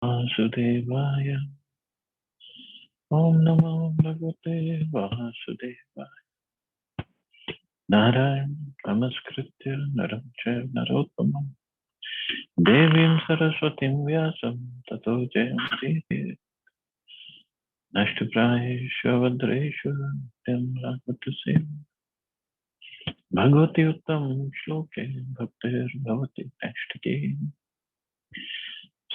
Vasudevaya. Om Namo Bhagavate Vasudevaya. Narayan Namaskritya Naram Chaiva Narottamam Devim Saraswatim Vyasam Tato Jayamti Nashtaprayeshu Vadreshu Tem Raghavate Bhagavati Uttam Shloke Bhaktir Bhavati Nashtake.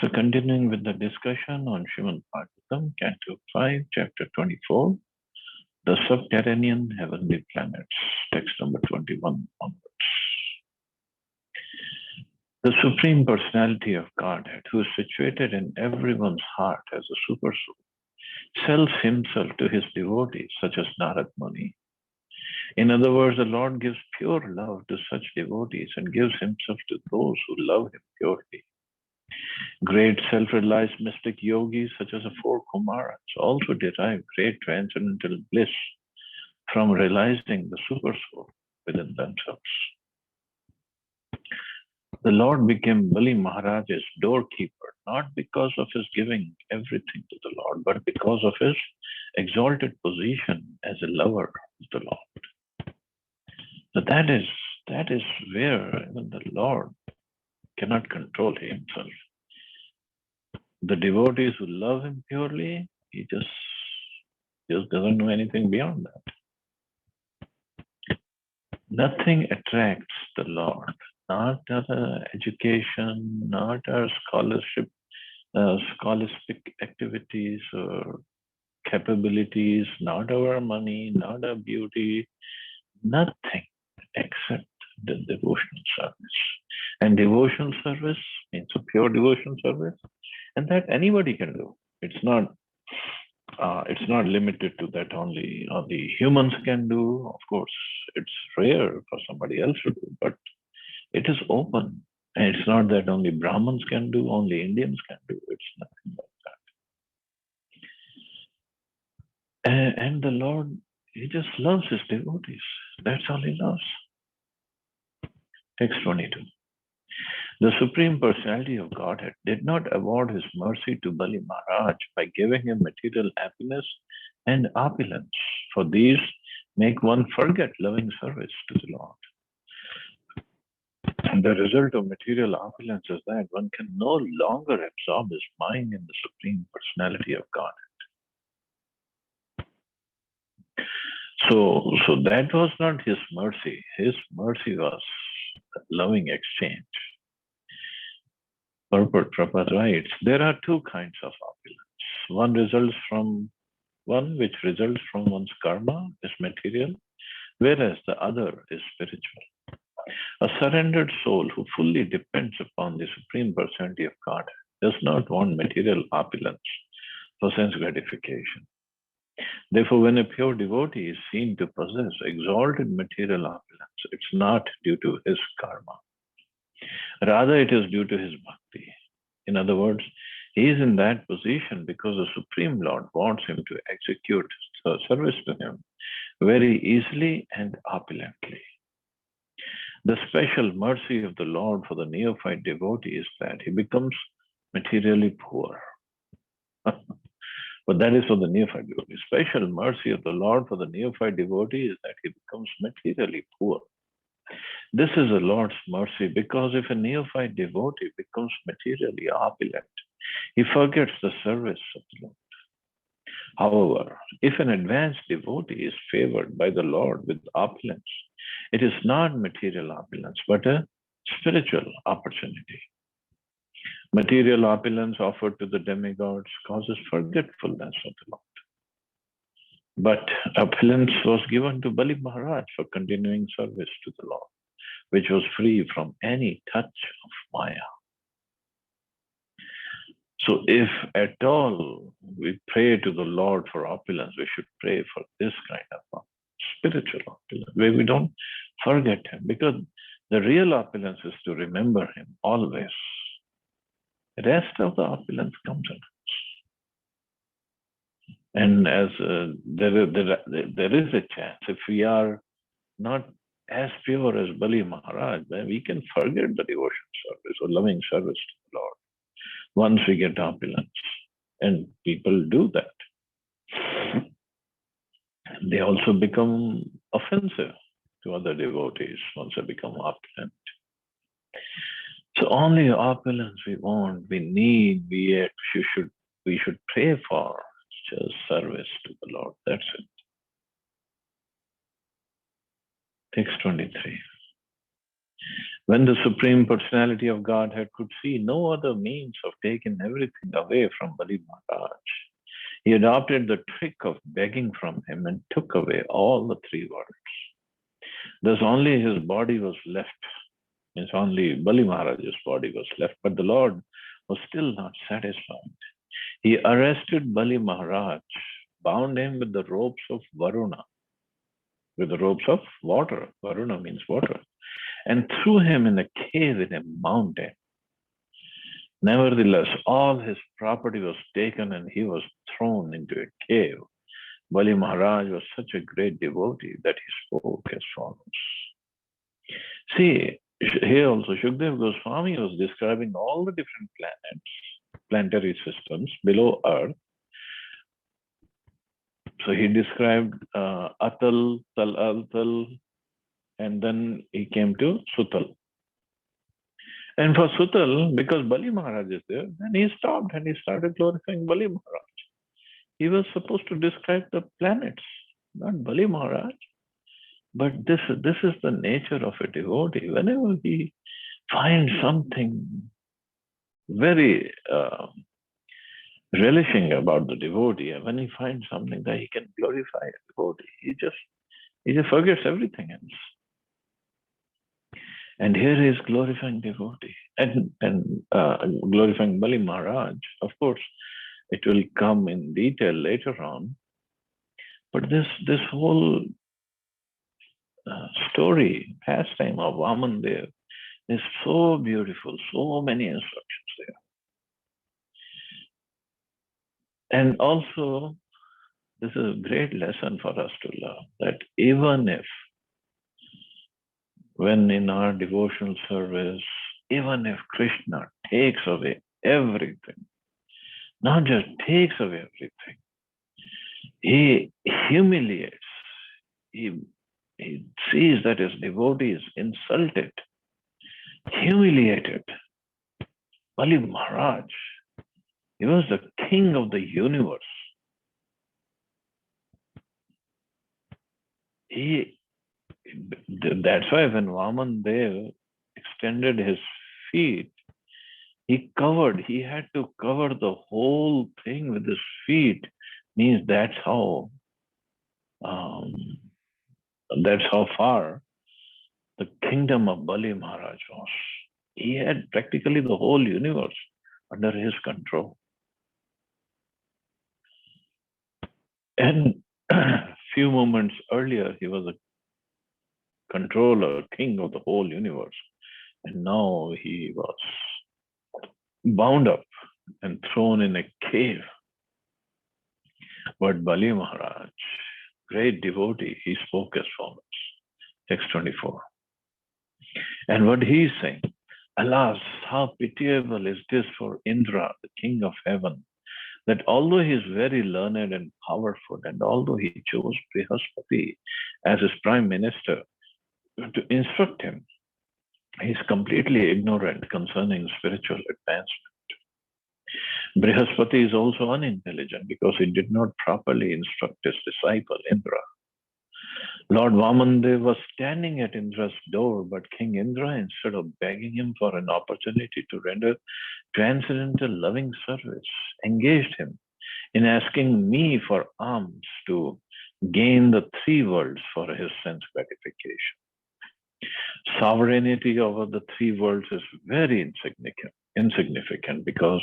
So continuing with the discussion on Srimad Bhagavatam, Canto 5, Chapter 24, the subterranean heavenly planets, text number 21 onwards. The Supreme Personality of Godhead, who is situated in everyone's heart as a super soul, sells himself to his devotees, such as Narad Muni. In other words, the Lord gives pure love to such devotees and gives himself to those who love him purely. Great self-realized mystic yogis, such as the four Kumaras, also derive great transcendental bliss from realizing the super soul within themselves. The Lord became Bali Maharaj's doorkeeper, not because of his giving everything to the Lord, but because of his exalted position as a lover of the Lord. So that is where even the Lord cannot control himself. The devotees who love him purely, he just doesn't know anything beyond that. Nothing attracts the Lord, not our education, not our scholarship, scholastic activities or capabilities, not our money, not our beauty, nothing except the devotional service. And devotional service means a pure devotional service, and that anybody can do. It's not limited to that only humans can do. Of course, it's rare for somebody else to do, but it is open. And it's not that only Brahmins can do, only Indians can do. It's nothing like that. And the Lord, he just loves his devotees. That's all he loves. Text 22. The Supreme Personality of Godhead did not award his mercy to Bali Maharaj by giving him material happiness and opulence, for these make one forget loving service to the Lord. And the result of material opulence is that one can no longer absorb his mind in the Supreme Personality of Godhead. So that was not his mercy. His mercy was loving exchange. Purport Prabhupada writes, there are two kinds of opulence. One which results from one's karma is material, whereas the other is spiritual. A surrendered soul who fully depends upon the Supreme Personality of God does not want material opulence for sense gratification. Therefore, when a pure devotee is seen to possess exalted material opulence, it's not due to his karma. Rather, it is due to his bhakti. In other words, he is in that position because the Supreme Lord wants him to execute service to him very easily and opulently. The special mercy of the Lord for the neophyte devotee is that he becomes materially poor. But that is for the neophyte devotee. Special mercy of the Lord for the neophyte devotee is that he becomes materially poor. This is the Lord's mercy because if a neophyte devotee becomes materially opulent, he forgets the service of the Lord. However, if an advanced devotee is favored by the Lord with opulence, it is not material opulence, but a spiritual opportunity. Material opulence offered to the demigods causes forgetfulness of the Lord. But opulence was given to Bali Maharaj for continuing service to the Lord, which was free from any touch of Maya. So if at all we pray to the Lord for opulence, we should pray for this kind of spiritual opulence, where we don't forget him, because the real opulence is to remember him always. The rest of the opulence comes in. And as there is a chance, if we are not as pure as Bali Maharaj, then we can forget the devotion service or loving service to the Lord. once we get opulence. And people do that. They also become offensive to other devotees once they become opulent. So only opulence we want, we need, we should pray for just service to the Lord. That's it. Text 23. When the Supreme Personality of Godhead could see no other means of taking everything away from Bali Maharaj, he adopted the trick of begging from him and took away all the three worlds. Thus only his body was left. Means only Bali Maharaj's body was left, but the Lord was still not satisfied. He arrested Bali Maharaj, bound him with the ropes of Varuna, with the ropes of water. Varuna means water, and threw him in a cave in a mountain. Nevertheless, all his property was taken and he was thrown into a cave. Bali Maharaj was such a great devotee that he spoke as follows. See, here also Shukdev Goswami was describing all the different planets, planetary systems below Earth. So he described Atal, Tal, and then he came to Sutal. And for Sutal, because Bali Maharaj is there, then he stopped and he started glorifying Bali Maharaj. He was supposed to describe the planets, not Bali Maharaj. But this is the nature of a devotee. Whenever he finds something very relishing about the devotee, and when he finds something that he can glorify a devotee, he just forgets everything else. And here he is glorifying devotee and glorifying Bali Maharaj. Of course, it will come in detail later on. But this whole story, pastime of Vaman Dev is so beautiful, so many instructions there. And also, this is a great lesson for us to learn that even if, when in our devotional service, even if Krishna takes away everything, not just takes away everything, he humiliates, he sees that his devotee is insulted, humiliated. Bali Maharaj, he was the king of the universe. That's why when Vaman Dev extended his feet, he had to cover the whole thing with his feet. Means that's how far the kingdom of Bali Maharaj was. He had practically the whole universe under his control. And few moments earlier, he was a controller, king of the whole universe. And now he was bound up and thrown in a cave. But Bali Maharaj, great devotee, he spoke as follows. Text 24. And what he is saying, alas, how pitiable is this for Indra, the king of heaven, that although he is very learned and powerful, and although he chose Brihaspati as his prime minister to instruct him, he is completely ignorant concerning spiritual advancement. Brihaspati is also unintelligent because he did not properly instruct his disciple Indra. Lord Vamandev was standing at Indra's door, but King Indra, instead of begging him for an opportunity to render transcendental loving service, engaged him in asking me for alms to gain the three worlds for his sense gratification. Sovereignty over the three worlds is very insignificant because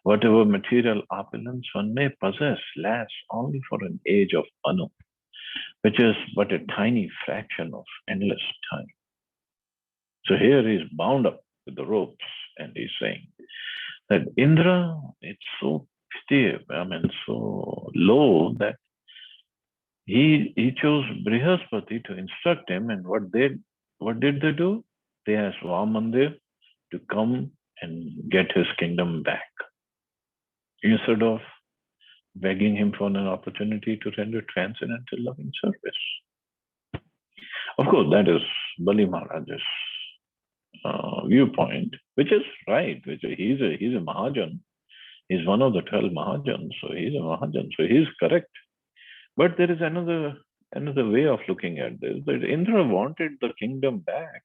whatever material opulence one may possess lasts only for an age of Anu, which is but a tiny fraction of endless time. So here he's bound up with the ropes and he's saying that Indra, it's so steep, so low that he chose Brihaspati to instruct him, and what did they do? They asked Vamandev to come and get his kingdom back, instead of begging him for an opportunity to render transcendental loving service. Of course, that is Bali Maharaj's viewpoint, which is right. He's a Mahajan. He's one of the 12 Mahajans, so he's a Mahajan, so he's correct. But there is another way of looking at this. That Indra wanted the kingdom back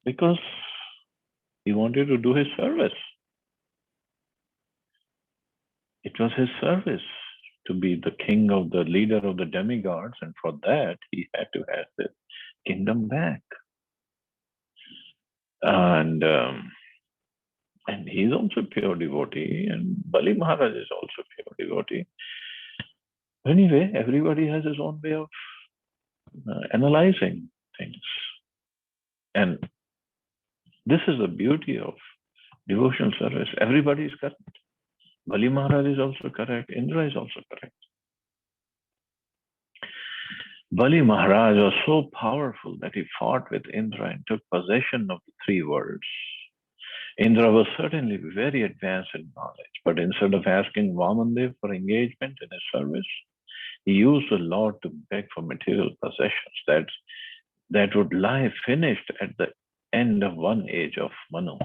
because he wanted to do his service. It was his service to be the king of the leader of the demigods, and for that he had to have the kingdom back. And he's also pure devotee, and Bali Maharaj is also pure devotee. Anyway, everybody has his own way of analyzing things. And this is the beauty of devotional service. Everybody is correct. Bali Maharaj is also correct. Indra is also correct. Bali Maharaj was so powerful that he fought with Indra and took possession of the three worlds. Indra was certainly very advanced in knowledge, but instead of asking Vamandev for engagement in his service, he used the Lord to beg for material possessions that would lie finished at the end of one age of Manu.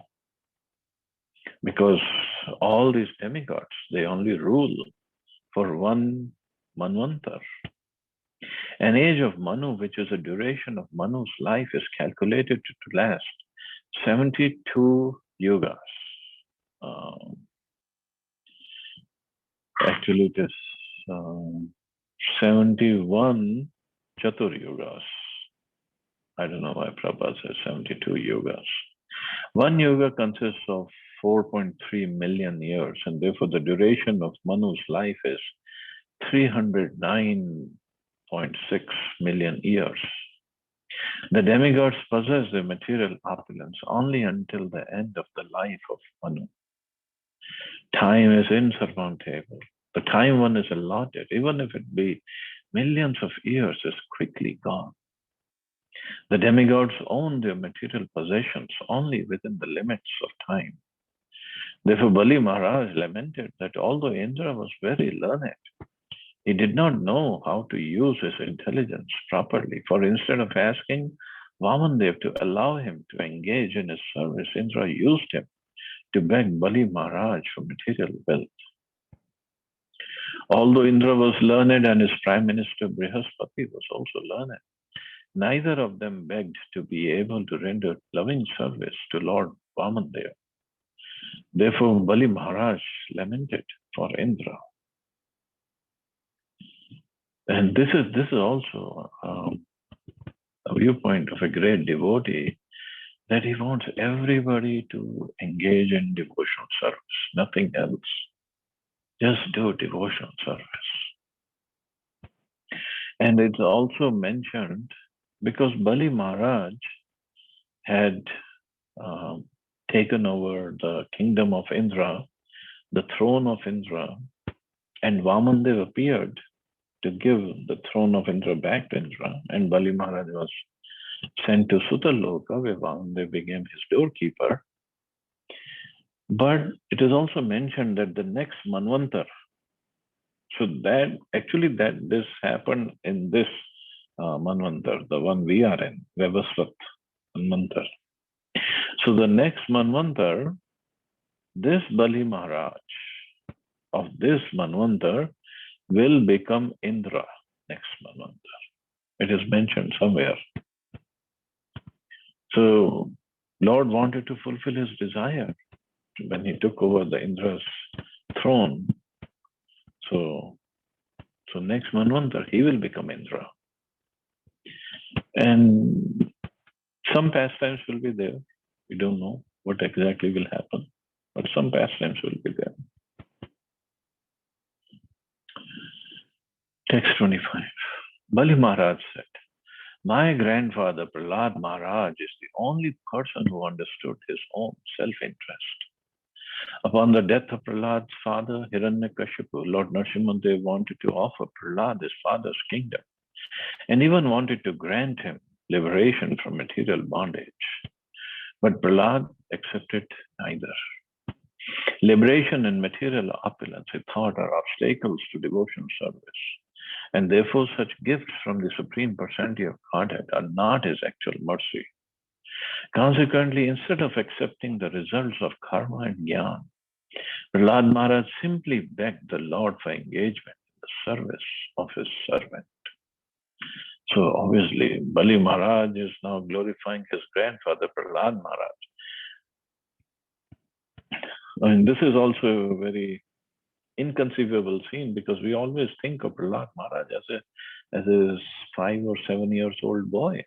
Because all these demigods, they only rule for one Manvantar. An age of Manu, which is the duration of Manu's life, is calculated to last 72 yugas. Actually, it is 71 Chatur yugas. I don't know why Prabhupada says 72 yugas. One yuga consists of 4.3 million years, and therefore the duration of Manu's life is 309.6 million years. The demigods possess their material opulence only until the end of the life of Manu. Time is insurmountable. The time one is allotted, even if it be millions of years, is quickly gone. The demigods own their material possessions only within the limits of time. Therefore, Bali Maharaj lamented that although Indra was very learned, he did not know how to use his intelligence properly. For instead of asking Vamandev to allow him to engage in his service, Indra used him to beg Bali Maharaj for material wealth. Although Indra was learned and his prime minister Brihaspati was also learned, neither of them begged to be able to render loving service to Lord Vamandev. Therefore, Bali Maharaj lamented for Indra. And this is also a viewpoint of a great devotee, that he wants everybody to engage in devotional service, nothing else. Just do devotional service. And it's also mentioned because Bali Maharaj had taken over the kingdom of Indra, the throne of Indra, and Vamandev appeared to give the throne of Indra back to Indra, and Bali Maharaj was sent to Sutaloka, where Vamandev became his doorkeeper. But it is also mentioned that the next Manvantar, so that this happened in this Manvantar, the one we are in, Vavasvat Manvantar. So the next Manvantar, this Bali Maharaj of this Manvantar will become Indra next Manvantar. It is mentioned somewhere. So Lord wanted to fulfill his desire when he took over the Indra's throne. So next Manvantar, he will become Indra. And some pastimes will be there. We don't know what exactly will happen, but some pastimes will be there. Text 25. Bali Maharaj said, "My grandfather Prahlad Maharaj is the only person who understood his own self-interest. Upon the death of Prahlad's father, Hiranyakashipu, Lord Narasimhadev wanted to offer Prahlad his father's kingdom and even wanted to grant him liberation from material bondage. But Prahlad accepted neither. Liberation and material opulence, he thought, are obstacles to devotion service, and therefore such gifts from the Supreme Personality of Godhead are not his actual mercy. Consequently, instead of accepting the results of karma and jnana, Prahlad Maharaj simply begged the Lord for engagement in the service of his servant. So obviously, Bali Maharaj is now glorifying his grandfather, Prahlad Maharaj. And this is also a very inconceivable scene because we always think of Prahlad Maharaj as a 5 or 7 years old boy.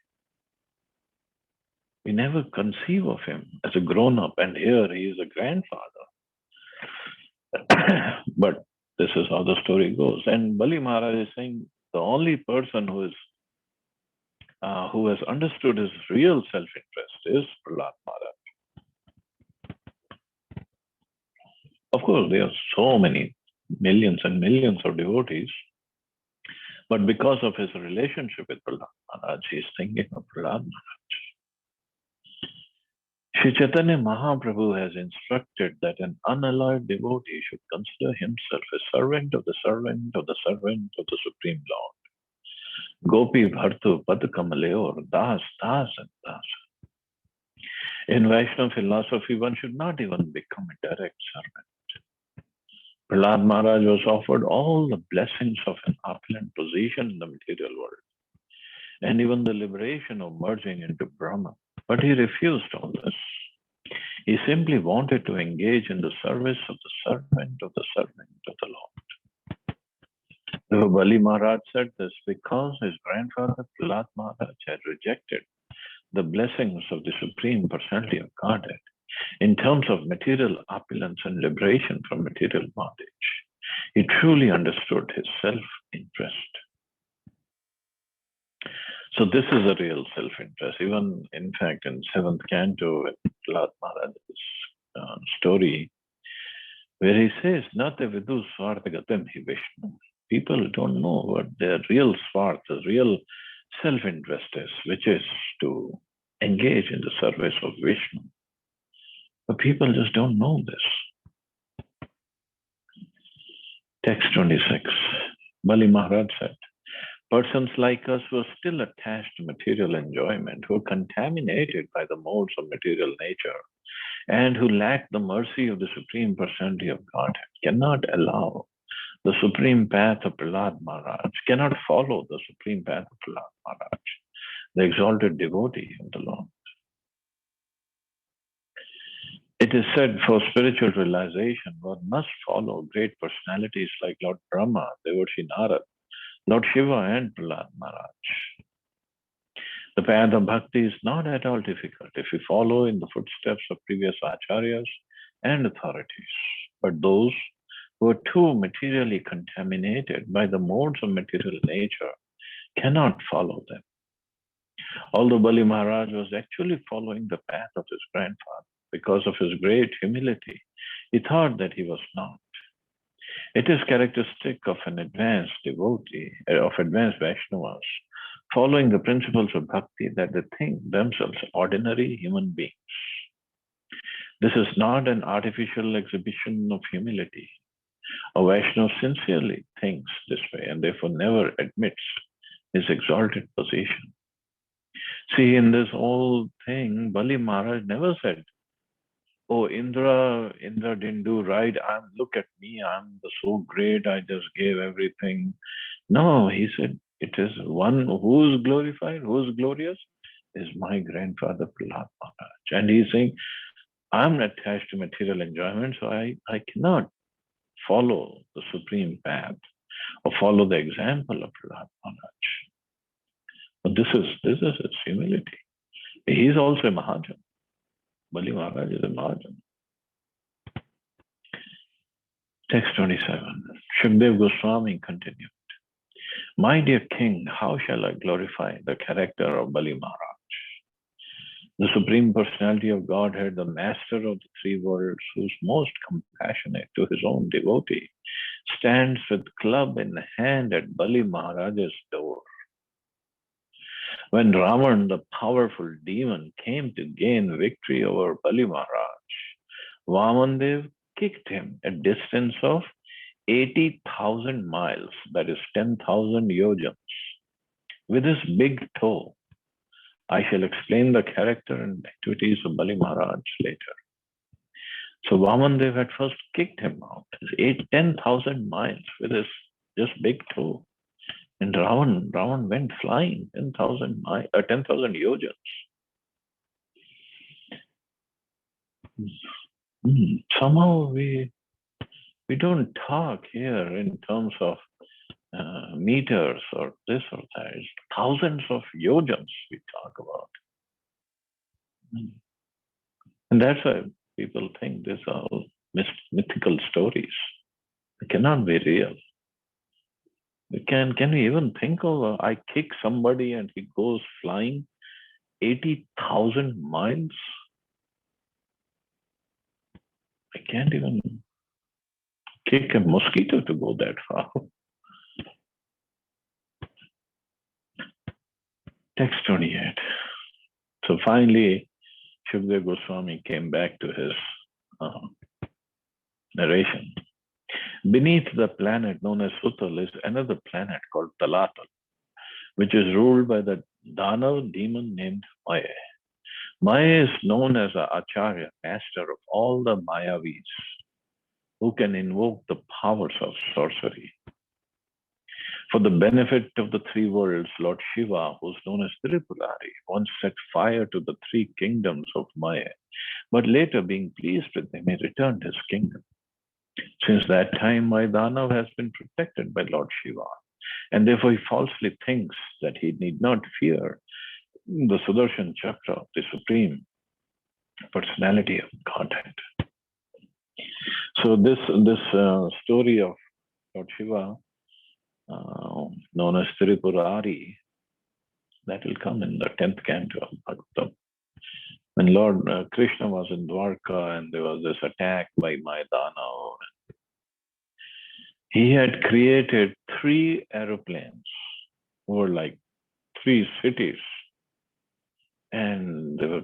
We never conceive of him as a grown-up, and here he is a grandfather. But this is how the story goes. And Bali Maharaj is saying the only person who has understood his real self-interest is Prahlad Maharaj. Of course, there are so many millions and millions of devotees, but because of his relationship with Prahlad Maharaj, he is thinking of Prahlad Maharaj. Sri Chaitanya Mahaprabhu has instructed that an unalloyed devotee should consider himself a servant of the servant of the servant of the Supreme Lord. Gopi Bhartu Pad Kamaleor Das Das and Das. In Vaishnava philosophy, one should not even become a direct servant. Prahlad Maharaj was offered all the blessings of an opulent position in the material world, and even the liberation of merging into Brahman. But he refused all this. He simply wanted to engage in the service of the servant of the servant of the Lord. Bali Maharaj said this because his grandfather Prahlad Maharaj had rejected the blessings of the Supreme Personality of Godhead in terms of material opulence and liberation from material bondage. He truly understood his self-interest. So this is a real self-interest. Even, in fact, in 7th canto, Prahlad Maharaj's story, where he says, Nate vidu svarthagatam hi Vishnu. People don't know what their real swarth, the real self-interest is, which is to engage in the service of Vishnu. But people just don't know this. Text 26. Bali Maharaj said, persons like us who are still attached to material enjoyment, who are contaminated by the modes of material nature, and who lack the mercy of the Supreme Personality of Godhead, cannot allow the supreme path of Prahlad Maharaj, cannot follow the supreme path of Prahlad Maharaj, the exalted devotee of the Lord. It is said for spiritual realization, one must follow great personalities like Lord Brahma, Devarshi Narad, Lord Shiva, and Prahlad Maharaj. The path of bhakti is not at all difficult if we follow in the footsteps of previous acharyas and authorities. But those who are too materially contaminated by the modes of material nature cannot follow them. Although Bali Maharaj was actually following the path of his grandfather, because of his great humility, he thought that he was not. It is characteristic of an advanced devotee, of advanced Vaishnavas, following the principles of bhakti, that they think themselves ordinary human beings. This is not an artificial exhibition of humility. A Vaishnava sincerely thinks this way and therefore never admits his exalted position. See, in this whole thing, Bali Maharaj never said, oh, Indra didn't do right. Look at me. I'm so great. I just gave everything. No, he said, it is one who's glorified, who's glorious, is my grandfather Prahlad Maharaj. And he's saying, I'm attached to material enjoyment, so I cannot follow the supreme path or follow the example of Prahlad Maharaj. But this is his humility. He's also a Mahajan. Bali Maharaj is a Mahajan. Text 27. Shukdev Goswami continued. My dear king, how shall I glorify the character of Bali Maharaj? The Supreme Personality of Godhead, the Master of the three worlds, who is most compassionate to his own devotee, stands with club in hand at Bali Maharaj's door. When Ravan, the powerful demon, came to gain victory over Bali Maharaj, Vamandev kicked him a distance of 80,000 miles, that is 10,000 yojans, with his big toe. I shall explain the character and activities of Bali Maharaj later. So Vamandev had first kicked him out, 10,000 miles with his just big toe. And Ravan went flying 10,000 yojans. Somehow we don't talk here in terms of meters or this or that. It's thousands of yojans we talk about. And that's why people think these are all mythical stories. They cannot be real. Can we even think of I kick somebody and he goes flying 80,000 miles? I can't even kick a mosquito to go that far. Text 28. So finally, Shukdev Goswami came back to his narration. Beneath the planet known as Sutal is another planet called Talatal, which is ruled by the Danav demon named Maya. Maya is known as the Acharya, master of all the Mayavis, who can invoke the powers of sorcery. For the benefit of the three worlds, Lord Shiva, who is known as Tripurari, once set fire to the three kingdoms of Maya, but later, being pleased with them, he returned his kingdom. Since that time, Maidanav has been protected by Lord Shiva, and therefore he falsely thinks that he need not fear the Sudarshan Chakra, the supreme personality of Godhead. So this story of Lord Shiva, known as Tripurari, that will come in the 10th canto of Bhagavatam. When Lord Krishna was in Dwarka and there was this attack by Maidana, he had created 3 aeroplanes over like 3 cities. And they were,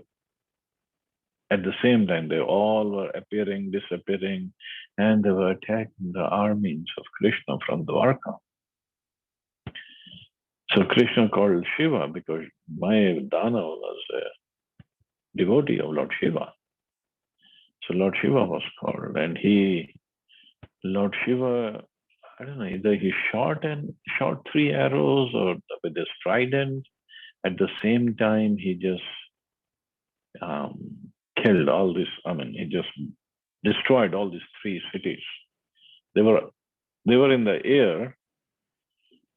at the same time, they all were appearing, disappearing, and they were attacking the armies of Krishna from Dwarka. So Krishna called Shiva because Maidana was a devotee of Lord Shiva. So Lord Shiva was called, and Lord Shiva, I don't know, either he shot 3 arrows or with his trident. At the same time, he just killed all this. He just destroyed all these 3 cities. They were in the air,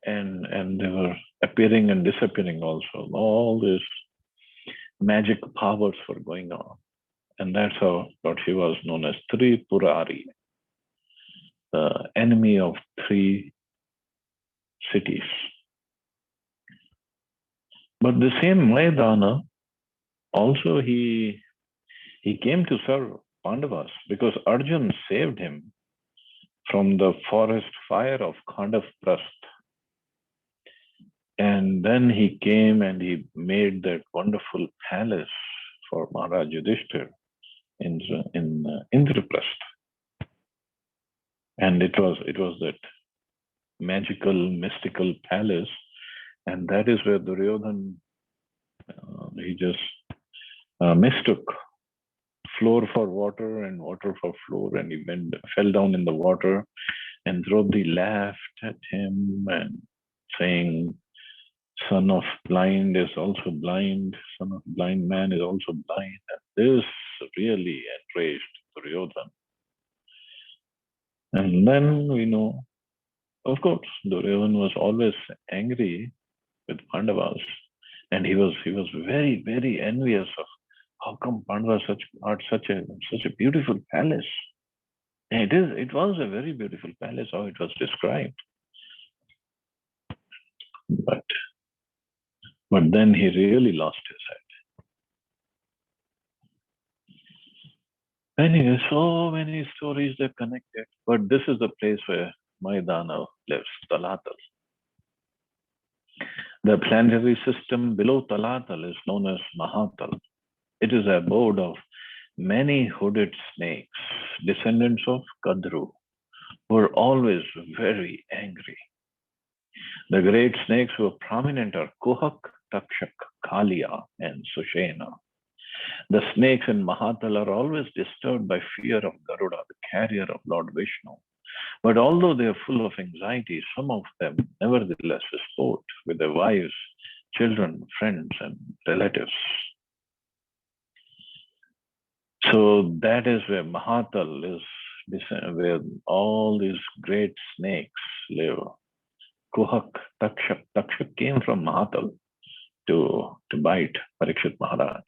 and they were appearing and disappearing also. All these magic powers were going on. And that's how Lord Shiva is known as Tripurari, the enemy of 3 cities. But the same Maidana, also he came to serve Pandavas because Arjun saved him from the forest fire of Khandavprastha. And then he came and he made that wonderful palace for Maharaj Yudhishthir in Indraprastha. And it was that magical, mystical palace, and that is where Duryodhan he just mistook floor for water and water for floor, and he fell down in the water, and Draupadi laughed at him and saying, "Son of blind is also blind, son of blind man is also blind." And this really enraged Duryodhan. And then we know, of course, Duryodhan was always angry with Pandavas, and he was very, very envious of how come Pandavas are such a beautiful palace. And it was a very beautiful palace, how it was described. But then he really lost his head. Anyway, so many stories they're connected, but this is the place where Maidana lives, Talatal. The planetary system below Talatal is known as Mahatal. It is the abode of Many hooded snakes, descendants of Kadru, were always very angry. The great snakes who are prominent are Kuhak, Takshak, Kalia, and Sushena. The snakes in Mahatal are always disturbed by fear of Garuda, the carrier of Lord Vishnu. But although they are full of anxiety, some of them nevertheless sport with their wives, children, friends, and relatives. So that is where Mahatal is, where all these great snakes live. Kuhak, Takshak. Takshak came from Mahatal to bite Parikshit Maharaj.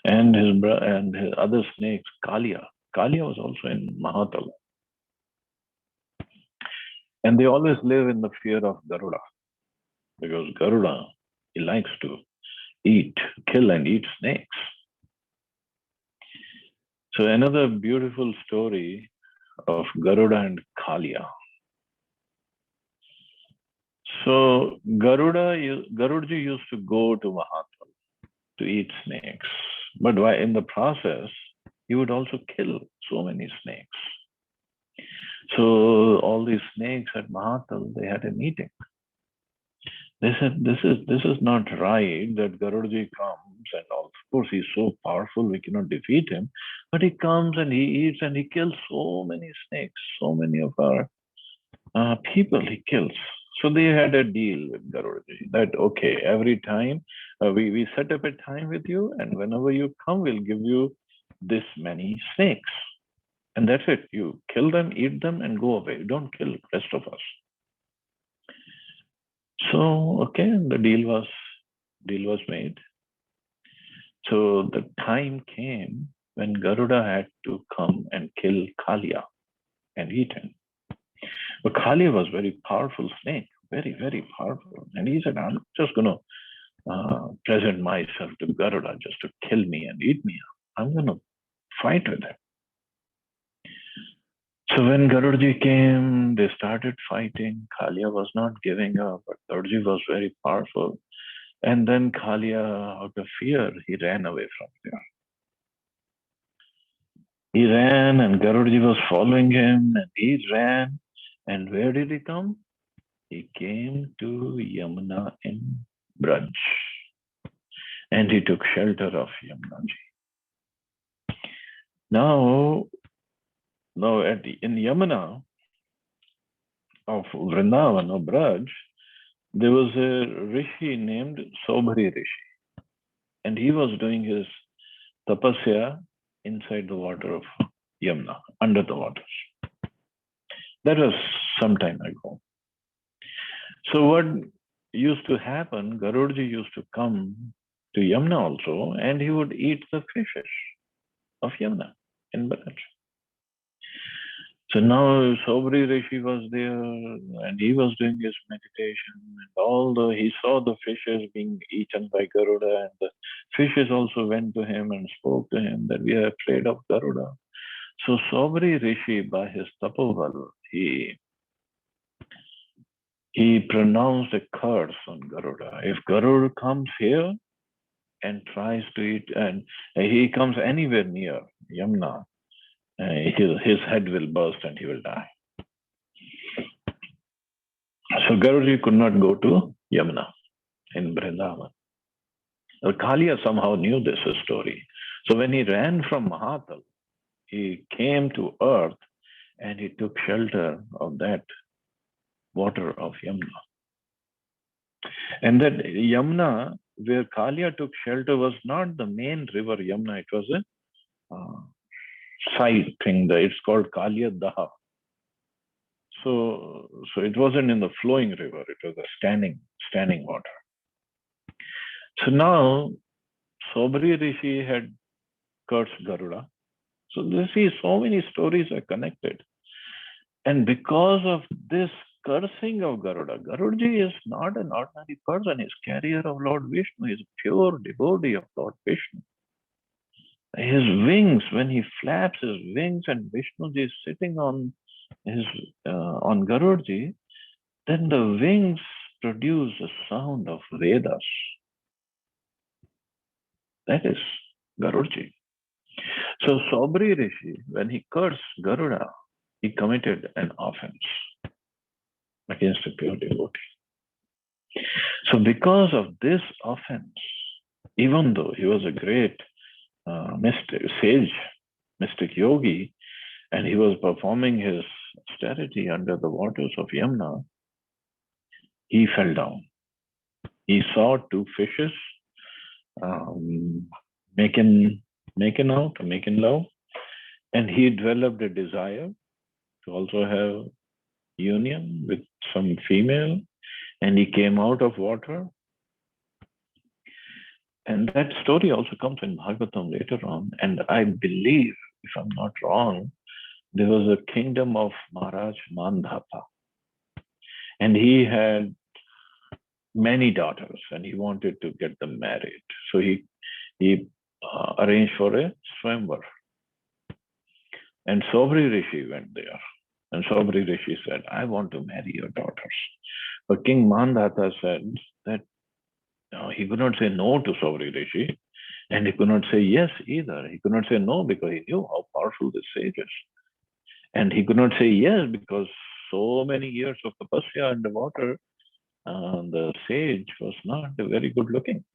And his other snakes, Kalia. Kalia was also in Mahatal. And they always live in the fear of Garuda. Because Garuda, he likes to kill and eat snakes. So another beautiful story of Garuda and Kalia. So Garudaji used to go to Mahatal to eat snakes. But in the process, he would also kill so many snakes. So all these snakes at Mahatal, they had a meeting. They said, this is not right that Garudaji comes, and of course he's so powerful, we cannot defeat him. But he comes and he eats and he kills so many snakes, so many of our people he kills. So they had a deal with Garudaji that, okay, every time we set up a time with you, and whenever you come, we'll give you this many snakes. And that's it. You kill them, eat them, and go away. You don't kill the rest of us. So, okay, the deal was made. So the time came when Garuda had to come and kill Kalia and eat him. But Kalia was very powerful snake, very, very powerful. And he said, I'm just going to present myself to Garuda just to kill me and eat me. I'm going to fight with him. So when Garudaji came, they started fighting. Kalia was not giving up, but Garudaji was very powerful. And then Kalia, out of fear, he ran away from there. He ran and Garudaji was following him and he ran. And where did he come? He came to Yamuna in Braj. And he took shelter of Yamunaji. Now in Yamuna of Vrindavan or Braj, there was a rishi named Sobhri Rishi. And he was doing his tapasya inside the water of Yamuna, under the waters. That was some time ago. So what used to happen, Garudaji used to come to Yamuna also, and he would eat the fishes of Yamuna in Braj. So now Sobri Rishi was there and he was doing his meditation, and although he saw the fishes being eaten by Garuda, and the fishes also went to him and spoke to him that we are afraid of Garuda. So Sobri Rishi, by his tapoval, he pronounced a curse on Garuda. If Garuda comes here and tries to eat, and he comes anywhere near Yamuna, his head will burst and he will die. So Garudaji could not go to Yamuna in Vrindavan. Kalia somehow knew this story. So when he ran from Mahatal, he came to earth and he took shelter of that water of Yamuna. And that Yamuna, where Kalia took shelter, was not the main river Yamuna. It was a side thing. It's called Kalia Daha. So it wasn't in the flowing river. It was a standing water. So now Sobri Rishi had cursed Garuda. So you see, so many stories are connected. And because of this cursing of Garuda, Garudaji is not an ordinary person. He's carrier of Lord Vishnu. He's a pure devotee of Lord Vishnu. His wings, when he flaps his wings and Vishnuji is sitting on Garudaji, then the wings produce a sound of Vedas. That is Garudaji. So Sobri Rishi, when he cursed Garuda, he committed an offense against a pure devotee. So because of this offense, even though he was a great mystic, sage, mystic yogi, and he was performing his austerity under the waters of Yamuna, he fell down. He saw two fishes um, making making love, and he developed a desire to also have union with some female, and he came out of water. And that story also comes in Bhagavatam later on. And I believe, if I'm not wrong, there was a kingdom of Maharaj Mandhapa, and he had many daughters, and he wanted to get them married. So he arranged for a swamvar, and Sobri Rishi went there. And Sobri Rishi said, "I want to marry your daughters." But King Mandhata said that he could not say no to Sobri Rishi, and he could not say yes either. He could not say no because he knew how powerful this sage is. And he could not say yes because so many years of tapasya in the water, the sage was not very good looking.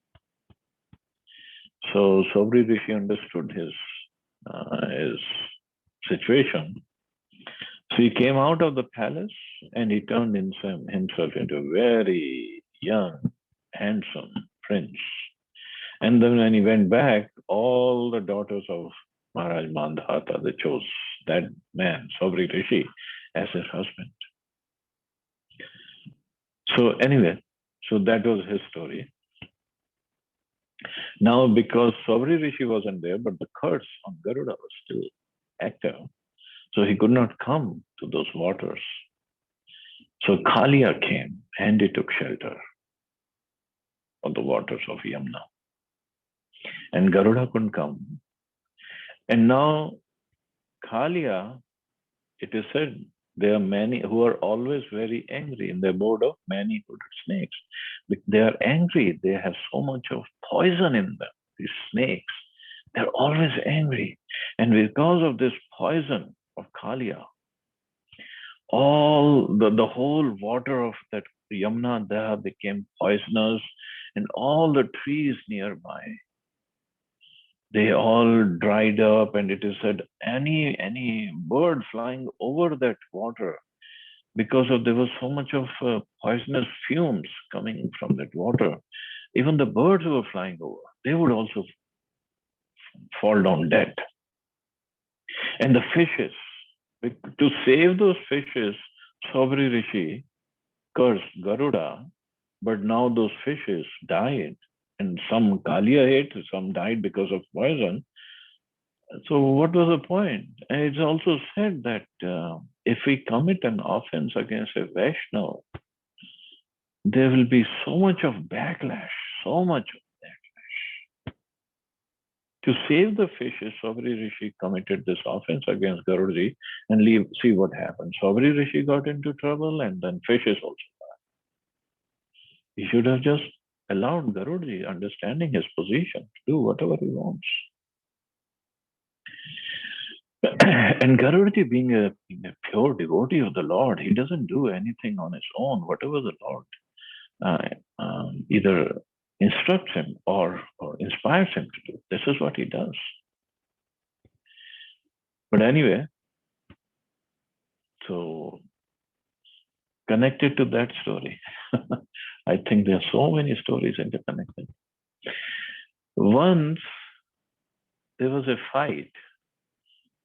So Sobri Rishi understood his situation. So he came out of the palace and he turned himself into a very young, handsome prince. And then when he went back, all the daughters of Maharaj Mandhata, they chose that man, Sobri Rishi, as his husband. So anyway, so that was his story. Now, because Sobri Rishi wasn't there, but the curse on Garuda was still active, so he could not come to those waters. So Kalia came and he took shelter on the waters of Yamuna. And Garuda couldn't come. And now Kalia, it is said, there are many who are always very angry in the abode of many-hooded snakes. They are angry. They have so much of poison in them, these snakes. They're always angry. And because of this poison of Kalia, all the whole water of that Yamuna Daha became poisonous, and all the trees nearby, they all dried up. And it is said any bird flying over that water, because of there was so much of poisonous fumes coming from that water, even the birds who were flying over, they would also fall down dead. And the fishes, to save those fishes, Sobri Rishi cursed Garuda, but now those fishes died, and some Kalia ate, some died because of poison. So what was the point? And it's also said that if we commit an offense against a Vaishnava, there will be so much of backlash, so much of backlash. To save the fishes, Sobri Rishi committed this offense against Garudaji, and see what happened. Sobri Rishi got into trouble, and then fishes also died. He should have just allowed Garudaji, understanding his position, to do whatever he wants. And Garudaji, being a pure devotee of the Lord, he doesn't do anything on his own. Whatever the Lord either instructs him or inspires him to do, this is what he does. But anyway, so connected to that story, I think there are so many stories interconnected. Once there was a fight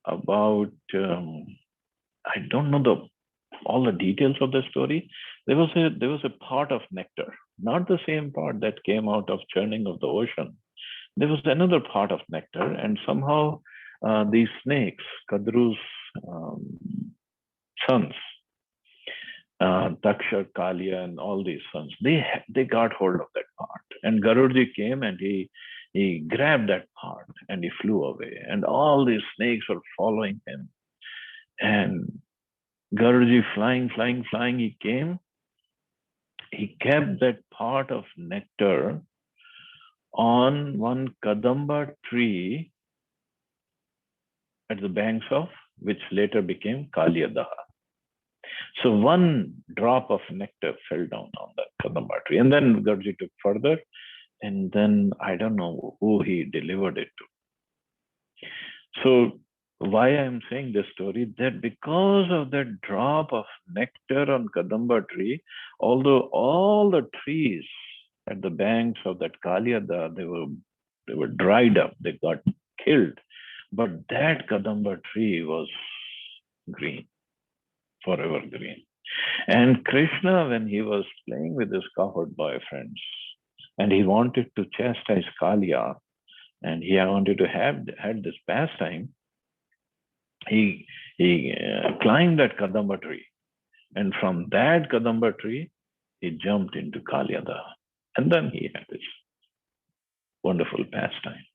about, I don't know all the details of the story. There was a pot of nectar, not the same pot that came out of churning of the ocean. There was another pot of nectar, and somehow these snakes, Kadru's sons, Daksha, Kalia, and all these sons, they got hold of that pot. And Garudaji came and he grabbed that pot and he flew away. And all these snakes were following him. And Garudaji flying, he came. He kept that pot of nectar on one Kadamba tree at the banks of which later became Kaliyadaha. So one drop of nectar fell down on that kadamba tree. And then Guruji took further, and then I don't know who he delivered it to. So why I'm saying this story, that because of that drop of nectar on kadamba tree, although all the trees at the banks of that Kaliyada, they were dried up, they got killed. But that kadamba tree was green, forever green. And Krishna, when he was playing with his cowherd boyfriends, and he wanted to chastise Kaliya, and he wanted to have had this pastime, he climbed that kadamba tree, and from that kadamba tree, he jumped into Kaliyada, and then he had this wonderful pastime.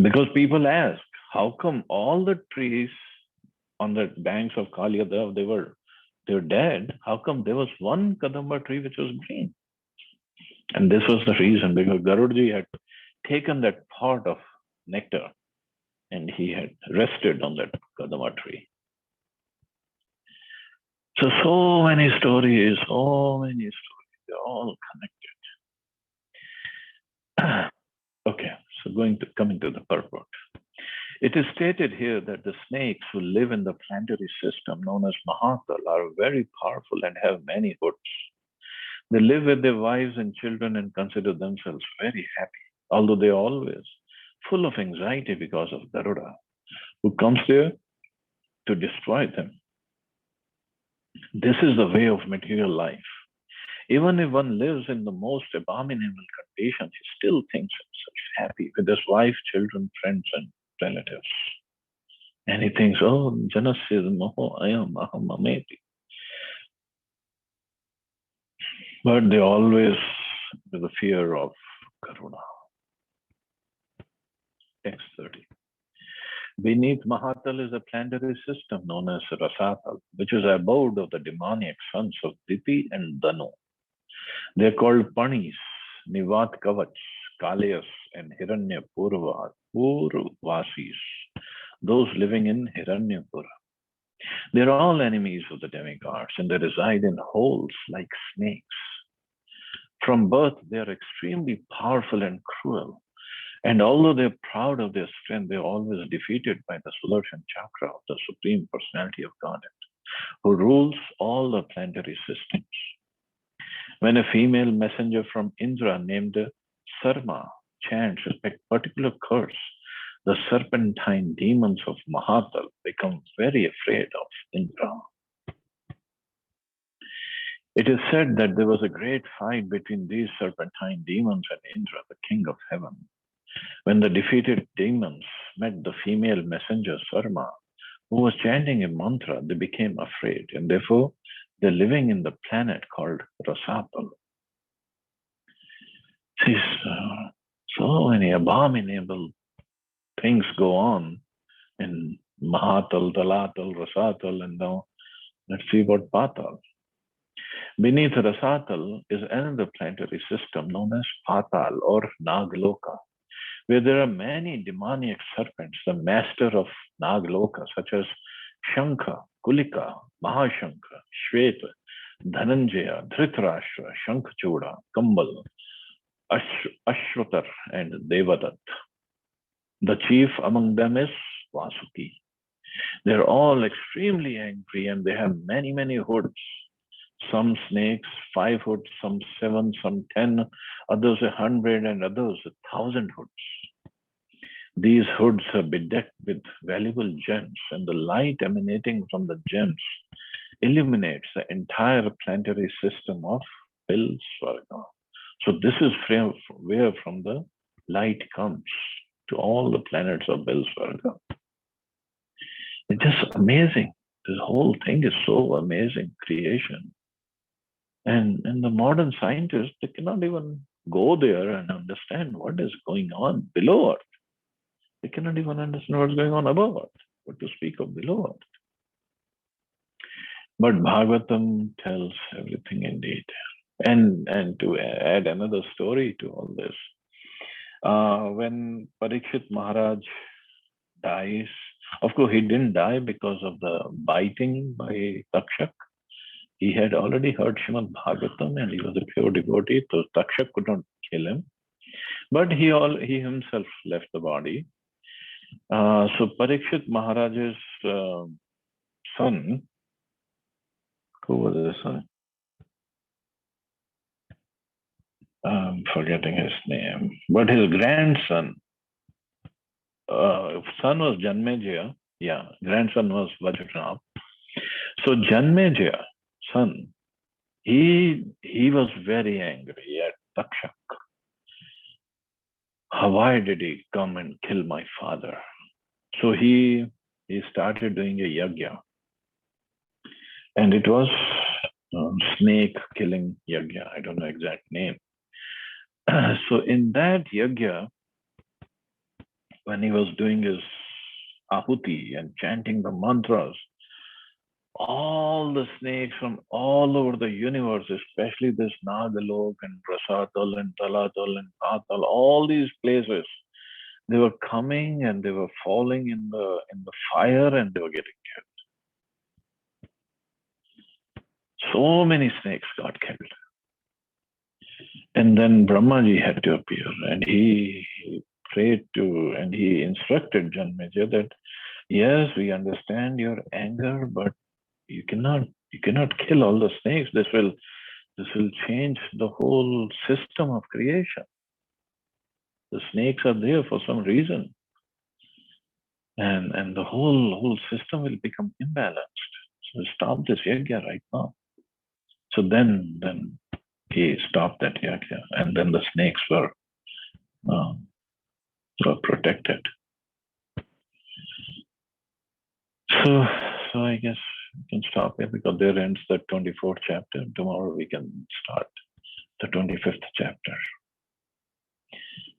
Because people ask, how come all the trees on the banks of Kaliyada, they were dead? How come there was one kadamba tree which was green? And this was the reason, because Garudaji had taken that pot of nectar and he had rested on that kadamba tree. So many stories, they're all connected. Okay, so coming to the purport. It is stated here that the snakes who live in the planetary system known as Mahatal are very powerful and have many hoods. They live with their wives and children and consider themselves very happy, although they are always full of anxiety because of Garuda, who comes there to destroy them. This is the way of material life. Even if one lives in the most abominable conditions, he still thinks himself happy with his wife, children, friends, and relatives. And he thinks, oh, janasya moho ayam aham ameti. But they always with the fear of Karuna. Text 30. Beneath Mahatal is a planetary system known as Rasatal, which is the abode of the demoniac sons of Diti and Danu. They are called Panis, Nivat Kavach, Kalayas, and Hiranya Purvasis, those living in Hiranyapura. They are all enemies of the demigods, and they reside in holes like snakes. From birth, they are extremely powerful and cruel. And although they're proud of their strength, they're always defeated by the Sudarshan Chakra of the Supreme Personality of Godhead, who rules all the planetary systems. When a female messenger from Indra named Sarma chants a particular curse, the serpentine demons of Mahatal become very afraid of Indra. It is said that there was a great fight between these serpentine demons and Indra, the king of heaven. When the defeated demons met the female messenger Sarma, who was chanting a mantra, they became afraid, and therefore they're living in the planet called Rasatal. See, so many abominable things go on in Mahatal, Dalatal, Rasatal, and now let's see about Patal. Beneath Rasatal is another planetary system known as Patal or Nagloka, where there are many demoniac serpents, the master of Nagloka, such as Shankha, Kulika, Mahashankha, Shweta, Dhananjaya, Dhritarashtra, Shankhachuda, Kambal, Ashwatar, and Devadat. The chief among them is Vasuki. They're all extremely angry and they have many, many hoods. Some snakes, 5 hoods, some 7, some 10, others 100, and others 1,000 hoods. These hoods are bedecked with valuable gems, and the light emanating from the gems illuminates the entire planetary system of Bilsvarga. So this is where from the light comes to all the planets of Bilsvarga. It's just amazing. This whole thing is so amazing, creation. And the modern scientists, they cannot even go there and understand what is going on below Earth. They cannot even understand what's going on above Earth, what to speak of below Earth. But Bhagavatam tells everything in detail. And to add another story to all this, when Parikshit Maharaj dies. Of course, he didn't die because of the biting by Takshak. He had already heard Srimad Bhagavatam and he was a pure devotee, so Takshak could not kill him. But he himself left the body. So Parikshit Maharaj's son, who was his son? I'm forgetting his name. But his grandson, son was Janmejaya. Yeah, grandson was Vajranath. So Janmejaya, son, he was very angry at Takshak. Why did he come and kill my father? So he started doing a yagya. And it was snake killing yagya. I don't know exact name. So in that yagya, when he was doing his ahuti and chanting the mantras, all the snakes from all over the universe, especially this Nagalok and Rasatal and Talatal and Patal, all these places, they were coming and they were falling in the fire and they were getting killed. So many snakes got killed. And then Brahmaji had to appear and he prayed to and he instructed Janmejaya that yes, we understand your anger, but you cannot kill all the snakes. This will change the whole system of creation. The snakes are there for some reason. And the whole system will become imbalanced. So stop this yagya right now. So then he stopped that yagya, and then the snakes were protected. So I guess we can stop here because there ends the 24th chapter. Tomorrow we can start the 25th chapter.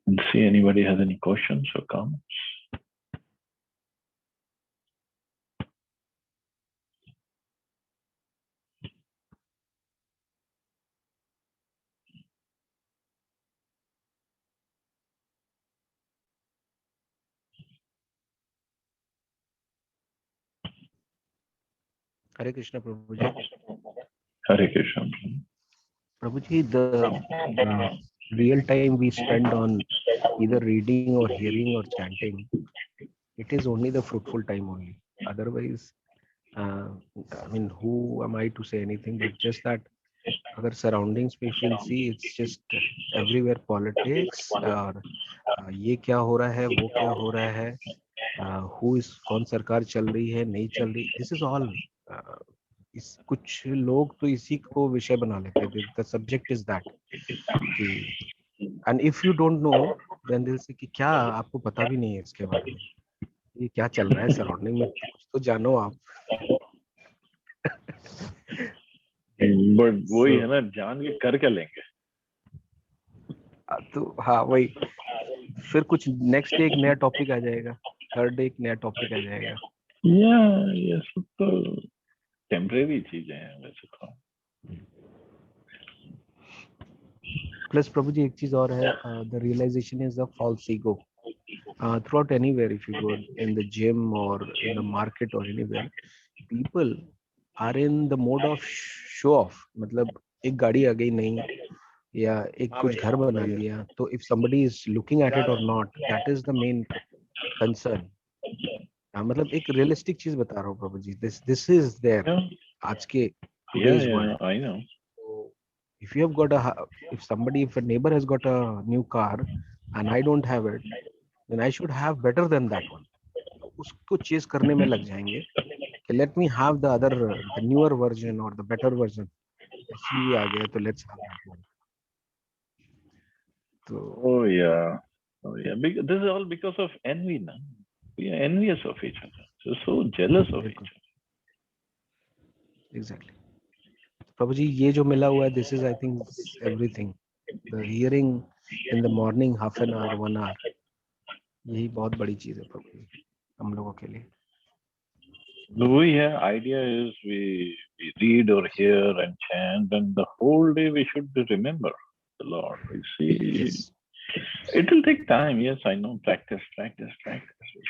And see anybody has any questions or comments. Hare Krishna, Prabhuji. Hare Krishna. Prabhuji, the real time we spend on either reading or hearing or chanting, it is only the fruitful time only. Otherwise, I mean, who am I to say anything? But just that, other surroundings, if you'll see, it's just everywhere politics. और ये क्या हो रहा है, वो क्या हो रहा है, who is कौन सरकार चल रही है, नहीं चल रही. This is all. इस कुछ लोग तो इसी को विषय बना लेते हैं. The subject is that. कि and if you don't know, then they'll say कि क्या आपको पता भी नहीं है इसके बारे में. ये क्या चल रहा है सराउंडिंग में, कुछ तो जानो आप. बट वही है ना, जान के कर क्या लेंगे. तो हाँ वही, फिर कुछ नेक्स्ट डे एक नया टॉपिक आ जाएगा, थर्ड डे एक नया टॉपिक आ जाएगा. ये सब तो टेम्परेरी चीजें हैं वैसे तो. प्लस प्रभु जी एक चीज और है, the realisation is the false ego. Throughout anywhere, if you go in the gym or in the market or anywhere, people are in the mode of show off. मतलब एक गाड़ी आ गई नहीं या एक कुछ घर बना लिया, तो if somebody is looking at it or not, that is the main concern. मतलब एक रियलिस्टिक चीज बता रहा हूँ प्रभु जी. this is there आज के today's world. I know. So if you have got if a neighbor has got a new car and I don't have it, then I should have better than that one. उसको chess करने में लग जाएंगे कि let me have the newer version or the better version. SUV आ गया तो let's have that one. So Oh yeah. This is all because of envy, na. We are envious of each other. So jealous of each other. Exactly. प्रभु जी ये जो मिला हुआ है, this is I think everything. The hearing in the morning, half an hour, 1 hour, यही बहुत बड़ी चीज है प्रभु जी हम लोगों के लिए. Idea is we read or hear and chant, and the whole day we should remember the Lord. We see. Yes. It will take time. Yes, I know. Practice. We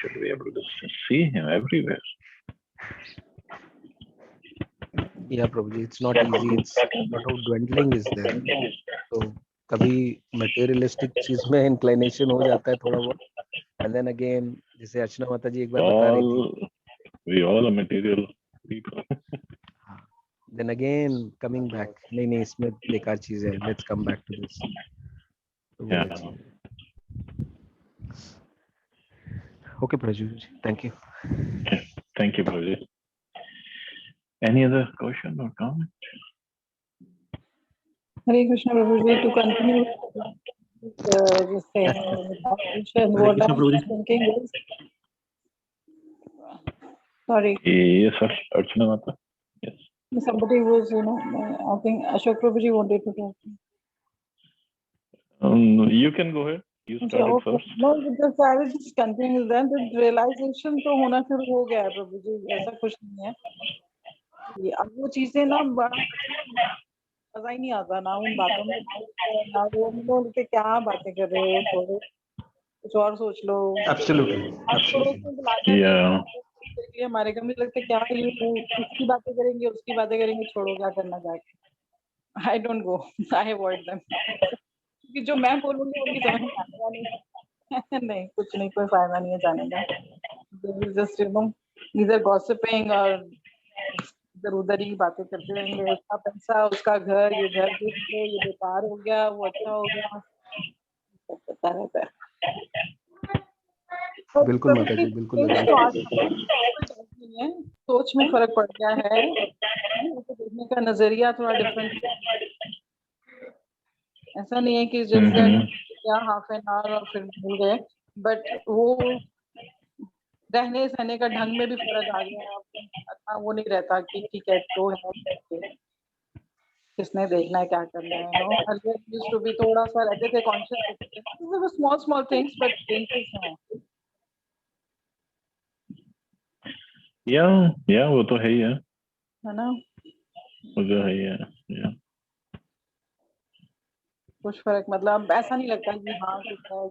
should be able to see him everywhere. Yeah, Prabhuji, it's not easy. It's lot of dwindling is there. So कभी materialistic चीज में inclination हो जाता है थोड़ा बहुत, and then again जैसे अर्चना माता जी एक बार बता रही थी, We all are material people. then again coming back, नहीं इसमें बेकार चीज है, let's come back to this. तो वो Yeah. अच्छी है. Okay, Prabhuji, thank you. Okay. Thank you, Prabhuji. Any other question or comment? Hare Krishna, Prabhuji, to continue just saying what I'm thinking is, sorry. Yes, sir. Archana Mata. Yes. Somebody was, I think Ashok Prabhuji wanted to talk. You can go ahead. You started first. No, because I was just continuing then the realization तो होना शुरू हो गया है प्रभुजी, ऐसा कुछ नहीं है. ये अब वो चीजें ना बड़ा मजा ही नहीं आता ना उन बातों में, ना वो बोलते क्या बातें कर रहे हो, छोड़ो कुछ और सोच लो. Absolutely. Yeah. हमारे घर में लगता है क्या ये इसकी बातें करेंगे उसकी बातें करेंगे, छोड़ो क्या करना जाके. I don't go. I avoid them. क्योंकि जो मैं बोलूंगी उनकी समझ में आएगा नहीं. नहीं कुछ नहीं, कोई फायदा नहीं है जाने का. They will just either gossiping और इधर उधर ही बातें करते रहेंगे. उसका पैसा, उसका घर, ये घर ये बेकार हो गया, वो अच्छा हो गया, सब पता रहता है. बिल्कुल माता जी, बिल्कुल नहीं है, सोच में फर्क पड़ गया है, देखने का नजरिया थोड़ा डिफरेंट. ऐसा नहीं है कि जस्ट क्या हाफ एन आवर और फिर भूल गए, बट वो रहने सहने का ढंग में भी फर्क आ गया. अच्छा वो नहीं रहता कि ठीक है तो है, किसने देखना है क्या करना है. No earlier used to be थोड़ा सा रहते थे conscious. Small small things but changes हैं. या वो तो है ही है ना, वो तो है ही है. या कुछ फर्क मतलब ऐसा नहीं लगता कि हाँ कुछ है,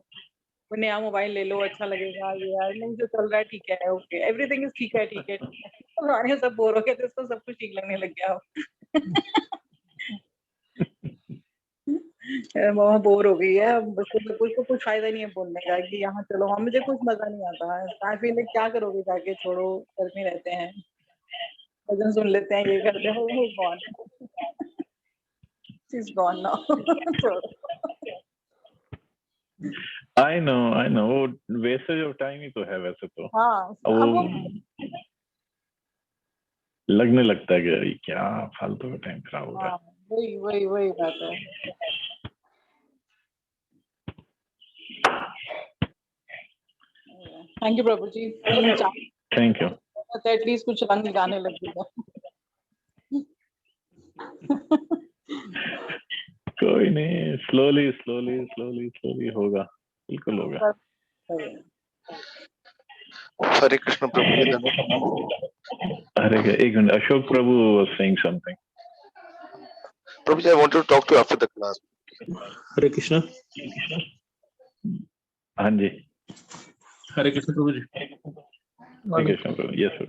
कोई नया मोबाइल ले लो अच्छा लगेगा, ये यार नहीं जो चल रहा है ठीक है, ओके एवरीथिंग इज ठीक है ठीक है. पुराने सब बोर हो गए थे, इसको सब कुछ ठीक लगने लग गया. वहाँ बोर हो गई है अब, उसको कुछ फायदा नहीं है बोलने का कि यहाँ चलो. हाँ मुझे कुछ मजा नहीं आता है. आई फील लाइक क्या करोगे जाके, छोड़ो, घर में रहते हैं, भजन सुन लेते हैं, ये करते हैं. वो gone, she is gone now. I know वो वेस्टेज ऑफ टाइम ही तो है वैसे तो. हाँ वो लगने लगता है कि अरे क्या फालतू का टाइम खराब हो रहा है. वही बात है. Thank you Prabhu ji. Thank you. At least कुछ रंग लगाने लग गया. कोई नहीं, स्लोली होगा, बिल्कुल होगा. हरे कृष्ण प्रभु जी. हरे एक minute, Ashok Prabhu was saying something. Prabhu ji, I want to talk to you after the class. Hare Krishna. हाँ जी. हरे कृष्ण प्रभु जी. हरे कृष्ण प्रभु. Yes sir.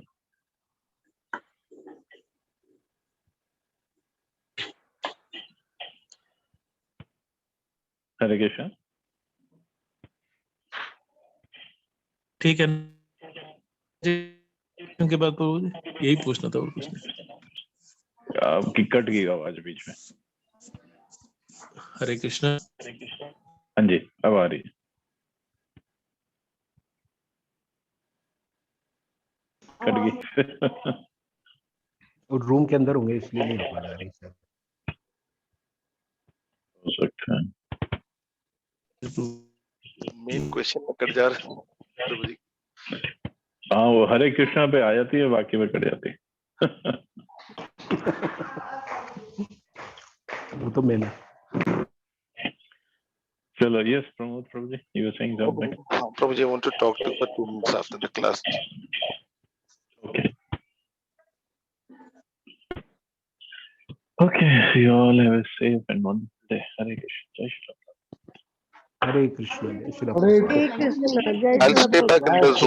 हरे कृष्ण. ठीक है उनके बाद प्रभु जी यही पूछना था और कुछ नहीं. आपकी कट गई आवाज बीच में. हरे कृष्ण. हाँ जी अब आ रही है. कट गई. वो रूम के अंदर होंगे इसलिए नहीं आवाज आ रही सर. हो सकता है. मेन क्वेश्चन में कट जा रहा है प्रभु जी. हाँ वो हरे कृष्णा पे आ जाती है, बाकी में कट जाती है. वो तो मैंने. चलो. Yes Pramod Prabhu ji, you were saying something. Prabhu ji, I want to talk to you for 2 minutes after the class. Okay, so you all have a safe and wonderful day. Hare Krishna. Jai Shri Ram. Hare Krishna. Hare Krishna. Jai I'll stay back in the Zoom.